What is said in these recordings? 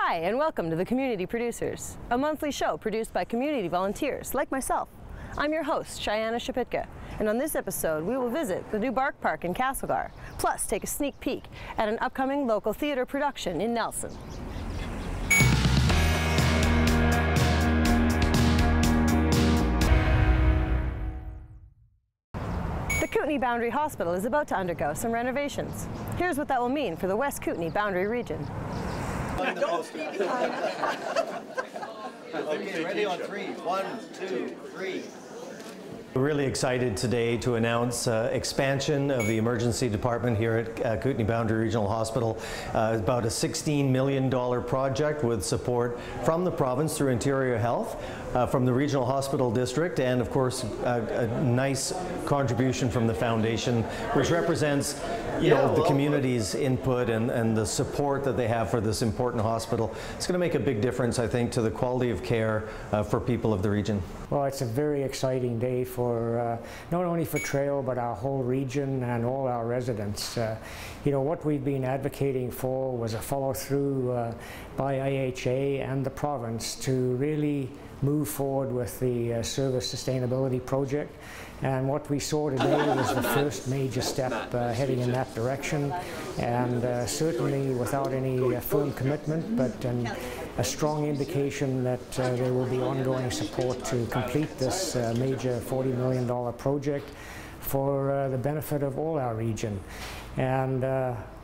Hi, and welcome to The Community Producers, a monthly show produced by community volunteers like myself. I'm your host, Cheyanna Shypitka, and on this episode we will visit the new Bark Park in Castlegar, plus take a sneak peek at an upcoming local theater production in Nelson. The Kootenay Boundary Hospital is about to undergo some renovations. Here's what that will mean for the West Kootenay Boundary region. Okay, ready on three. 1, 2, 3. We're really excited today to announce expansion of the emergency department here at Kootenay Boundary Regional Hospital. About a $16 million project with support from the province through Interior Health, from the Regional Hospital District, and of course a nice contribution from the foundation, which represents the community's input and the support that they have for this important hospital. It's going to make a big difference, I think, to the quality of care for people of the region. Well, it's a very exciting day for not only for Trail, but our whole region and all our residents. What we've been advocating for was a follow-through by IHA and the province to really move forward with the service sustainability project. And what we saw today was the first major step heading in that direction, and certainly without any firm commitment, but a strong indication that there will be ongoing support to complete this major $40 million project for the benefit of all our region. And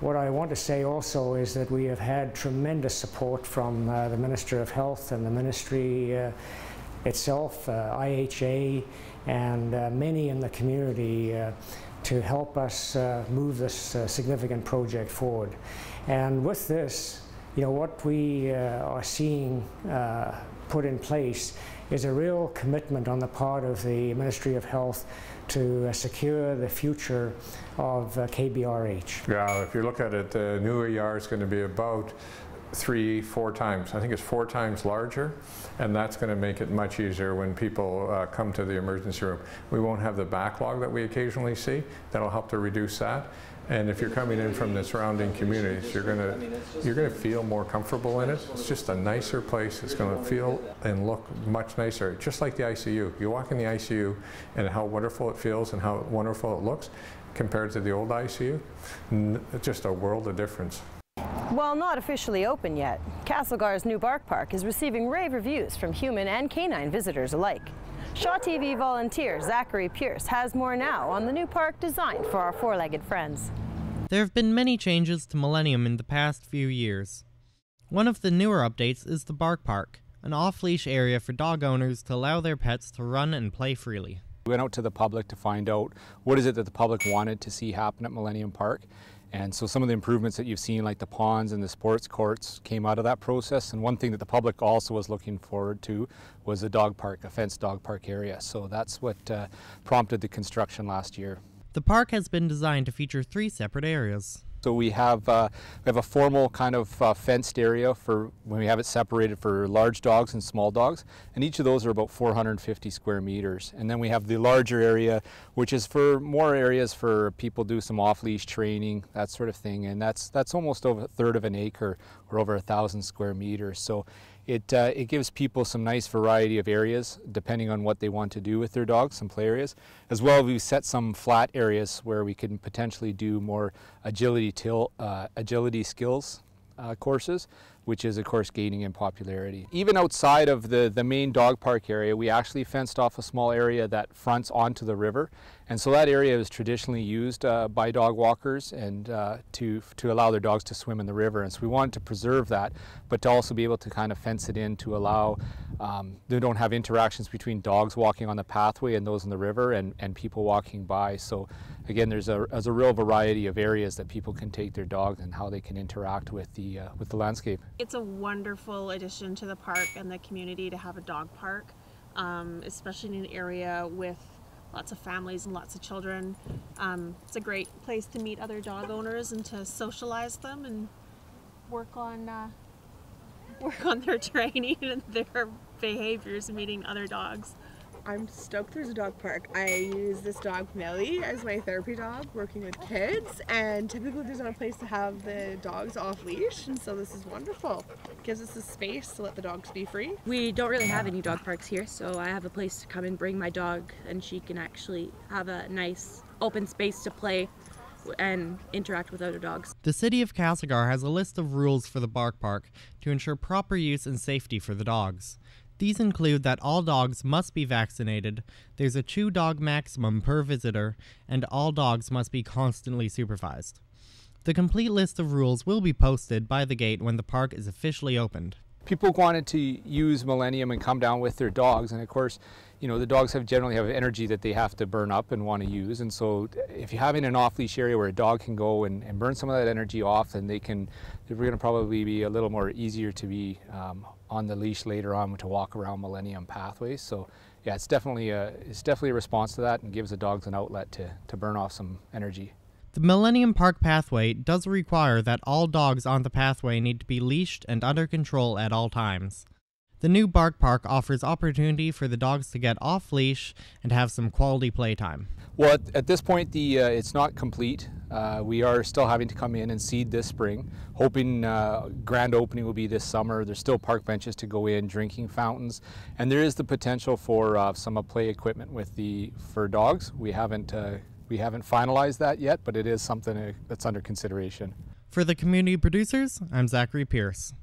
what I want to say also is that we have had tremendous support from the Minister of Health and the ministry itself, IHA, and many in the community to help us move this significant project forward. And with this, what we are seeing put in place is a real commitment on the part of the Ministry of Health to secure the future of KBRH. Yeah, if you look at it, the new ER is going to be about 3-4 times. I think it's 4 times larger, and that's going to make it much easier when people come to the emergency room. We won't have the backlog that we occasionally see. That'll help to reduce that. And if you're coming in from the surrounding communities, you're going to feel more comfortable in it. It's just a nicer place. It's going to feel and look much nicer, just like the ICU. You walk in the ICU and how wonderful it feels and how wonderful it looks compared to the old ICU. It's just a world of difference. While not officially open yet, Castlegar's new Bark Park is receiving rave reviews from human and canine visitors alike. Shaw TV volunteer Zachary Pierce has more now on the new park designed for our four-legged friends. There have been many changes to Millennium in the past few years. One of the newer updates is the Bark Park, an off-leash area for dog owners to allow their pets to run and play freely. We went out to the public to find out what is it that the public wanted to see happen at Millennium Park. And so some of the improvements that you've seen, like the ponds and the sports courts, came out of that process. And one thing that the public also was looking forward to was a dog park, a fenced dog park area. So that's what prompted the construction last year. The park has been designed to feature 3 separate areas. So we have a formal kind of fenced area for when we have it separated for large dogs and small dogs, and each of those are about 450 square meters. And then we have the larger area, which is for more areas for people to do some off-leash training, that sort of thing. And that's almost over 1/3 of an acre, or over 1,000 square meters. So it gives people some nice variety of areas depending on what they want to do with their dogs, some play areas. As well, we've set some flat areas where we can potentially do more agility skills courses, which is of course gaining in popularity. Even outside of the main dog park area, we actually fenced off a small area that fronts onto the river. And so that area is traditionally used by dog walkers and to allow their dogs to swim in the river. And so we wanted to preserve that, but to also be able to kind of fence it in to allow, they don't have interactions between dogs walking on the pathway and those in the river and people walking by. So again, there's a real variety of areas that people can take their dogs and how they can interact with the landscape. It's a wonderful addition to the park and the community to have a dog park, especially in an area with lots of families and lots of children. It's a great place to meet other dog owners and to socialize them and work on their training and their behaviors, meeting other dogs. I'm stoked there's a dog park. I use this dog Millie as my therapy dog working with kids, and typically there's not a place to have the dogs off leash, and so this is wonderful. It gives us a space to let the dogs be free. We don't really have any dog parks here, so I have a place to come and bring my dog, and she can actually have a nice open space to play and interact with other dogs. The city of Castlegar has a list of rules for the Bark Park to ensure proper use and safety for the dogs. These include that all dogs must be vaccinated, there's a 2-dog maximum per visitor, and all dogs must be constantly supervised. The complete list of rules will be posted by the gate when the park is officially opened. People wanted to use Millennium and come down with their dogs, and of course, you know, the dogs generally have energy that they have to burn up and want to use, and so if you're having an off-leash area where a dog can go and burn some of that energy off, then they're going to probably be a little more easier to be on the leash later on to walk around Millennium pathways. So yeah, it's definitely a response to that and gives the dogs an outlet to burn off some energy. The Millennium Park pathway does require that all dogs on the pathway need to be leashed and under control at all times. The new Bark Park offers opportunity for the dogs to get off leash and have some quality playtime. Well, at this point, it's not complete. We are still having to come in and seed this spring, hoping grand opening will be this summer. There's still park benches to go in, drinking fountains, and there is the potential for some play equipment for dogs. We haven't finalized that yet, but it is something that's under consideration. For the community producers, I'm Zachary Pierce.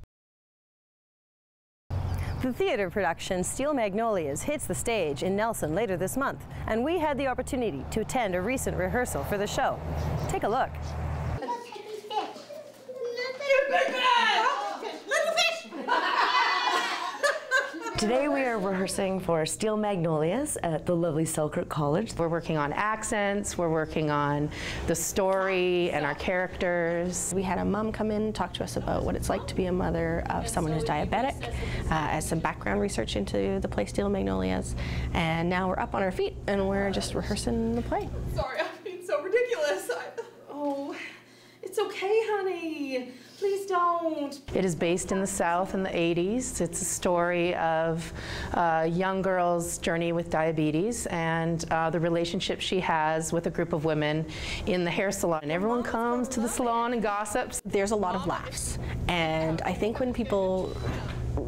The theater production Steel Magnolias hits the stage in Nelson later this month, and we had the opportunity to attend a recent rehearsal for the show. Take a look. Today we are rehearsing for Steel Magnolias at the lovely Selkirk College. We're working on accents, we're working on the story and our characters. We had a mom come in and talk to us about what it's like to be a mother of someone who's diabetic, as some background research into the play Steel Magnolias, and now we're up on our feet and we're just rehearsing the play. Sorry, I'm being so ridiculous. Oh, it's okay, honey. Please don't. It is based in the South in the 80s. It's a story of a young girl's journey with diabetes and the relationship she has with a group of women in the hair salon. And everyone comes to the salon and gossips. There's a lot of laughs, and I think when people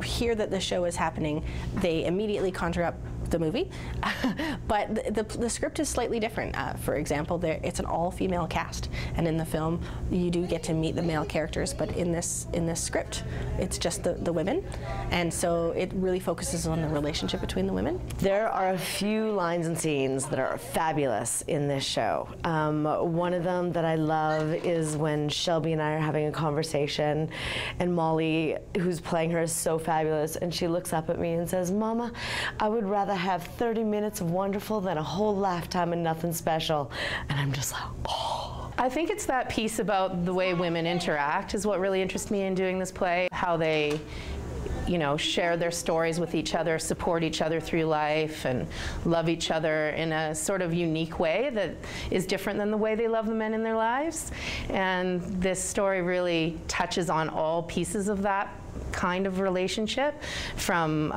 hear that the show is happening, they immediately conjure up the movie, but the script is slightly different. For example, it's an all-female cast, and in the film you do get to meet the male characters, but in this script it's just the women, and so it really focuses on the relationship between the women. There are a few lines and scenes that are fabulous in this show. One of them that I love is when Shelby and I are having a conversation, and Molly, who's playing her, is so fabulous, and she looks up at me and says, "Mama, I would rather have 30 minutes of wonderful than a whole lifetime and nothing special." And I'm just like, oh. I think it's that piece about the way women interact is what really interests me in doing this play, how they share their stories with each other, support each other through life, and love each other in a sort of unique way that is different than the way they love the men in their lives. And this story really touches on all pieces of that kind of relationship, from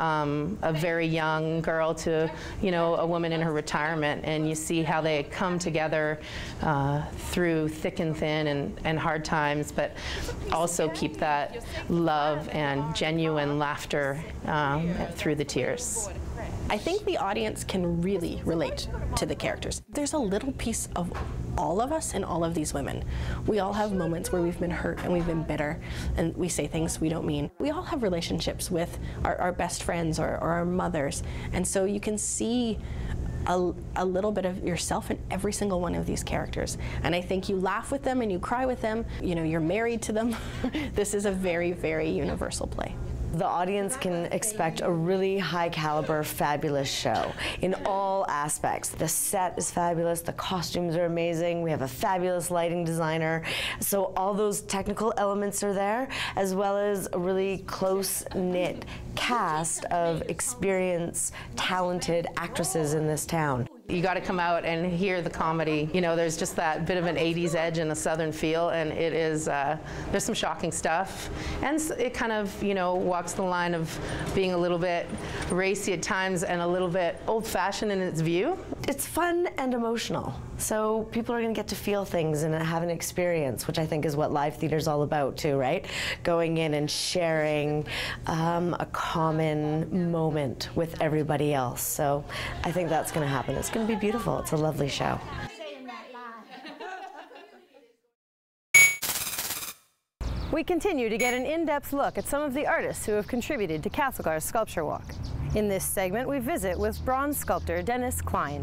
a very young girl to a woman in her retirement, and you see how they come together through thick and thin and hard times, but also keep that love and genuine laughter through the tears. I think the audience can really relate to the characters. There's a little piece of all of us and all of these women. We all have moments where we've been hurt and we've been bitter and we say things we don't mean. We all have relationships with our best friends or our mothers, and so you can see a little bit of yourself in every single one of these characters. And I think you laugh with them and you cry with them. You're married to them. This is a very, very universal play. The audience can expect a really high caliber, fabulous show in all aspects. The set is fabulous, the costumes are amazing, we have a fabulous lighting designer, so all those technical elements are there, as well as a really close-knit cast of experienced, talented actresses in this town. You got to come out and hear the comedy. You know, there's just that bit of an 80s edge and a southern feel, and it is, there's some shocking stuff. And it kind of, you know, walks the line of being a little bit racy at times and a little bit old-fashioned in its view. It's fun and emotional. So people are going to get to feel things and have an experience, which I think is what live theater is all about too, right? Going in and sharing a common moment with everybody else. So I think that's going to happen. It's going to be beautiful. It's a lovely show. We continue to get an in-depth look at some of the artists who have contributed to Castlegar's Sculpture Walk. In this segment, we visit with bronze sculptor Dennis Klein.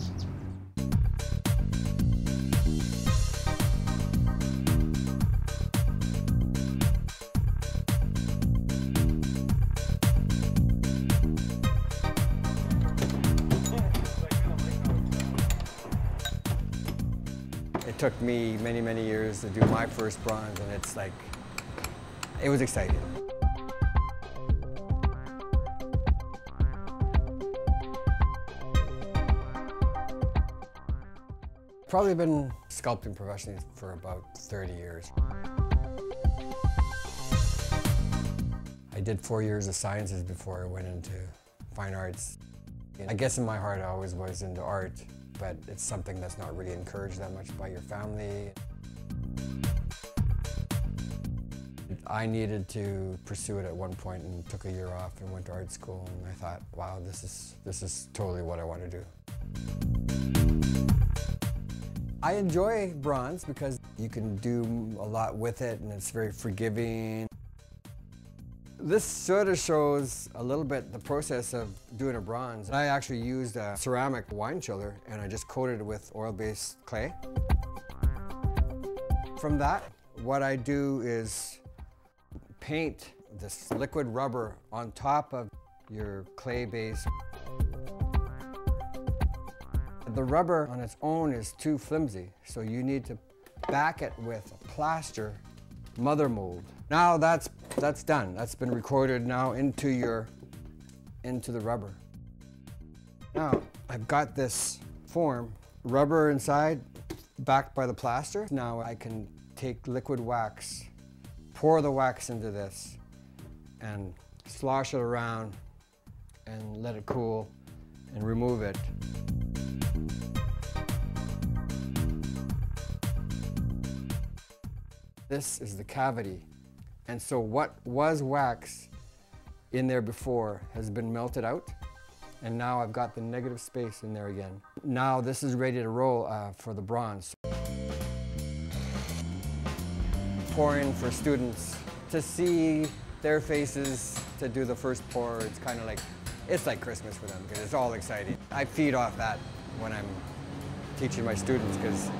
It took me many, many years to do my first bronze, and it's like, it was exciting. Probably been sculpting professionally for about 30 years. I did 4 years of sciences before I went into fine arts. I guess in my heart I always was into art, but it's something that's not really encouraged that much by your family. I needed to pursue it at one point and took a year off and went to art school, and I thought, wow, this is totally what I want to do. I enjoy bronze because you can do a lot with it and it's very forgiving. This sort of shows a little bit the process of doing a bronze. I actually used a ceramic wine chiller and I just coated it with oil-based clay. From that, what I do is paint this liquid rubber on top of your clay base. The rubber on its own is too flimsy, so you need to back it with a plaster mother mold. Now that's done. That's been recorded now into the rubber. Now I've got this form, rubber inside, backed by the plaster. Now I can take liquid wax, pour the wax into this, and slosh it around and let it cool and remove it. This is the cavity. And so what was wax in there before has been melted out, and now I've got the negative space in there again. Now this is ready to roll for the bronze. Pouring for students to see their faces, to do the first pour. It's kind of like, it's like Christmas for them because it's all exciting. I feed off that when I'm teaching my students because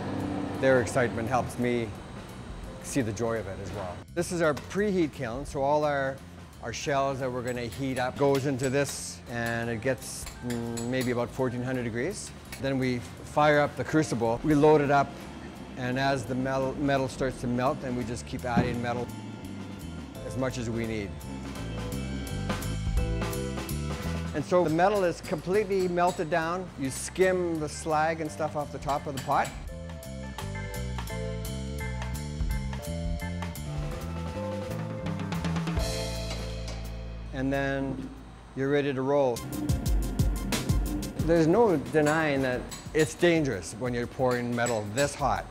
their excitement helps me see the joy of it as well. This is our preheat kiln, so all our shells that we're going to heat up goes into this, and it gets maybe about 1400 degrees. Then we fire up the crucible, we load it up, and as the metal starts to melt, then we just keep adding metal as much as we need. And so the metal is completely melted down. You skim the slag and stuff off the top of the pot. And then you're ready to roll. There's no denying that it's dangerous when you're pouring metal this hot.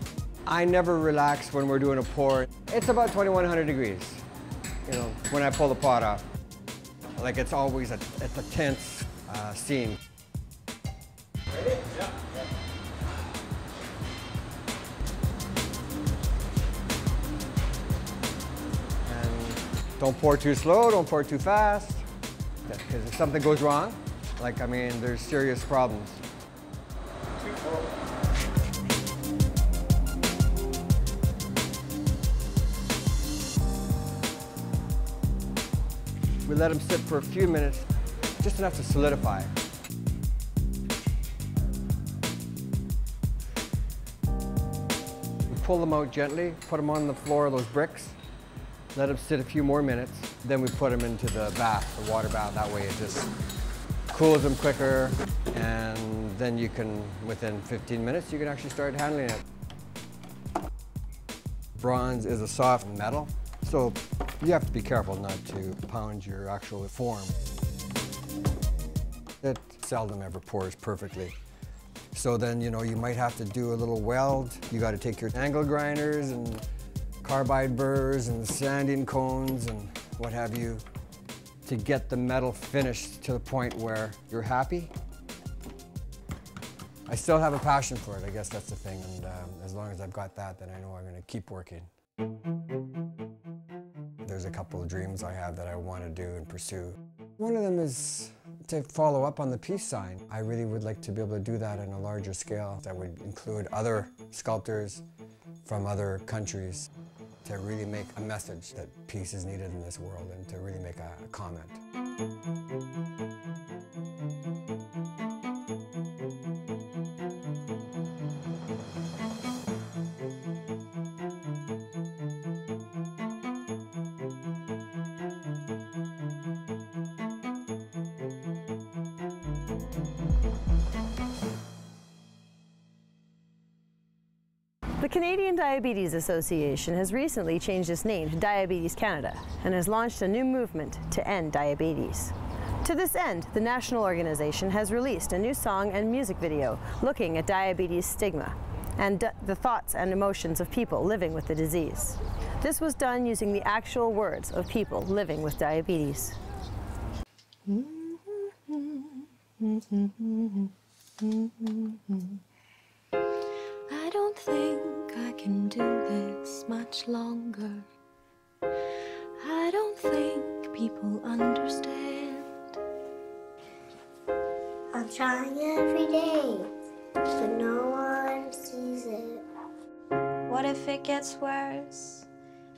I never relax when we're doing a pour. It's about 2100 degrees, you know, when I pull the pot off. Like it's always a tense scene. Ready? Yeah. Don't pour too slow, don't pour too fast, because if something goes wrong, like, I mean, there's serious problems. We let them sit for a few minutes, just enough to solidify. We pull them out gently, put them on the floor of those bricks, let them sit a few more minutes, then we put them into the bath, the water bath. That way it just cools them quicker, and then you can, within 15 minutes, you can actually start handling it. Bronze is a soft metal, so you have to be careful not to pound your actual form. It seldom ever pours perfectly. So then, you know, you might have to do a little weld. You got to take your angle grinders and carbide burrs and sanding cones and what have you to get the metal finished to the point where you're happy. I still have a passion for it, I guess that's the thing, and as long as I've got that, then I know I'm going to keep working. There's a couple of dreams I have that I want to do and pursue. One of them is to follow up on the peace sign. I really would like to be able to do that on a larger scale. That would include other sculptors from other countries to really make a message that peace is needed in this world and to really make a comment. The Canadian Diabetes Association has recently changed its name to Diabetes Canada and has launched a new movement to end diabetes. To this end, the national organization has released a new song and music video looking at diabetes stigma and the thoughts and emotions of people living with the disease. This was done using the actual words of people living with diabetes. I don't think I can do this much longer. I don't think people understand. I'm trying every day, but no one sees it. What if it gets worse?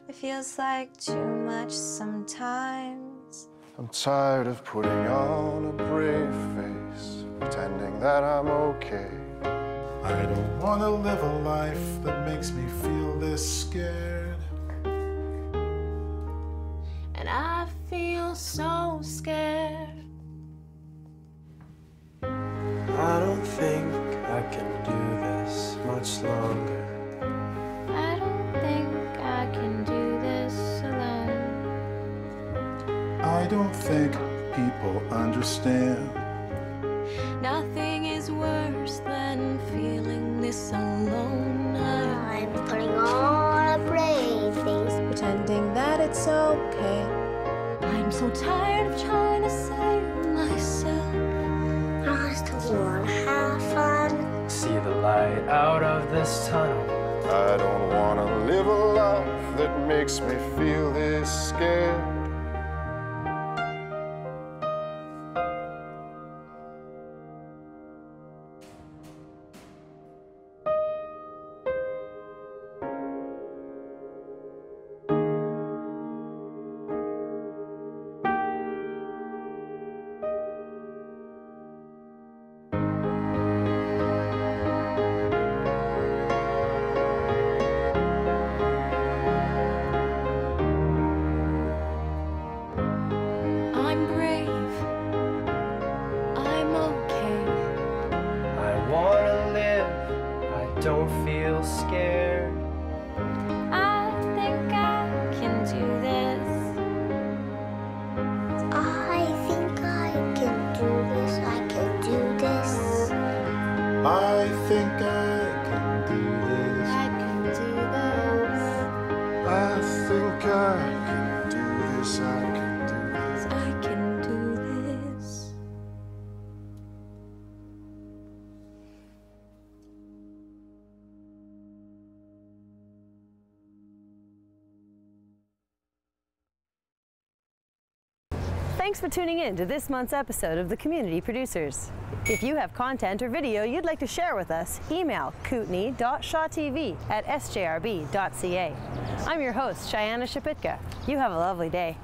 It feels like too much sometimes. I'm tired of putting on a brave face, pretending that I'm okay. I don't want to live a life that makes me feel this scared. And I feel so scared. I don't think I can do this much longer. I don't think I can do this alone. I don't think people understand. Nothing is worse than feeling this alone. I'm putting on a brave face, pretending that it's okay. I'm so tired of trying to save myself. I still want to have fun. See the light out of this tunnel. I don't want to live a life that makes me feel this scared. Don't feel scared. I think I can do this. I think I can do this. I can do this. I think I can do this. I can do this. I think I can do this. I can do this. I can do this. Thanks for tuning in to this month's episode of The Community Producers. If you have content or video you'd like to share with us, email kootenay.shawtv@sjrb.ca. I'm your host, Cheyanna Shypitka. You have a lovely day.